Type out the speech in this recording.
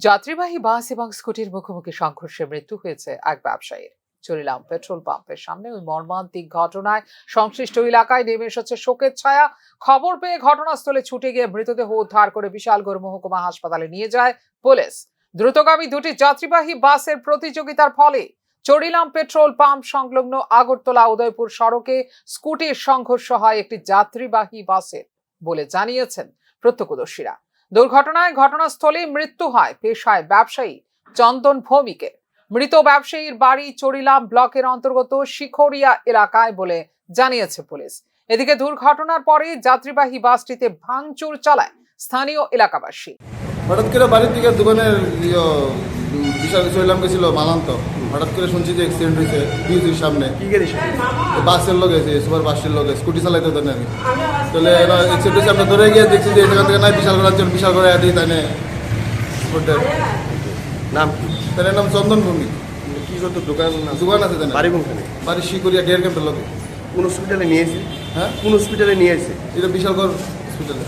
যাত্রীবাহী বাস এবং স্কুটির মুখোমুখি সংঘর্ষে মৃত্যু হয়েছে এক ব্যবসায়ীর। চরিলাম পেট্রোল পাম্পের সামনে ওই মর্মান্তিক ঘটনায় সংশ্লিষ্ট এলাকায় নেমে এসেছে শোকের ছায়া। খবর পেয়ে ঘটনাস্থলে ছুটে গিয়ে মৃতদেহ উদ্ধার করে বিশালগড় মহকুমা হাসপাতালে নিয়ে যায় পুলিশ। দ্রুতগামী দুটি যাত্রীবাহী বাসের প্রতিযোগিতার ফলে চরিলাম পেট্রোল পাম্প সংলগ্ন আগরতলা উদয়পুর সড়কে স্কুটির সংঘর্ষ হয় একটি যাত্রীবাহী বাসের বলে জানিয়েছেন প্রত্যক্ষদর্শীরা। দুর্ঘটনায় ঘটনাস্থলে মৃত্যু হয় পেশায় ব্যবসায়ী চন্দন ভৌমিকের। মৃত ব্যবসায়ীর বাড়ি চরিলাম ব্লকের অন্তর্গত শিখরিয়া এলাকায় বলে জানিয়েছে পুলিশ। এদিকে দুর্ঘটনার পরে যাত্রীবাহী বাসটিতে ভাঙচুর চালায় স্থানীয় এলাকাবাসী। হঠাৎ করে বাড়ির দিকে দোকানের বিশাল চরিলাম গেছিল মালান্ত। হঠাৎ করে শুনছি যে অ্যাক্সিডেন্ট হয়েছে বিউজির সামনে। কি গাড়ি? বাসের লোক এসে সুপার বাসের লোক স্কুটি চালাইতে দেন আমি। তাহলে অ্যাক্সিডেন্ট হয়েছে, আমরা ধরে গিয়ে দেখছি যে এখান থেকে নাই বিশাল রাজ্যের বিশাল করে আদি তাই নাম তার নাম চন্দন ভৌমিক। কি করতো? দোকান দোকান আছে তাই বাড়ি কোনখানে? বাড়ি শিখরিয়া ডেয়ার ক্যাম্পের লোক। কোন হসপিটালে নিয়ে এসে? হ্যাঁ, কোন হসপিটালে নিয়ে এসে? এটা বিশালগড় হসপিটালে।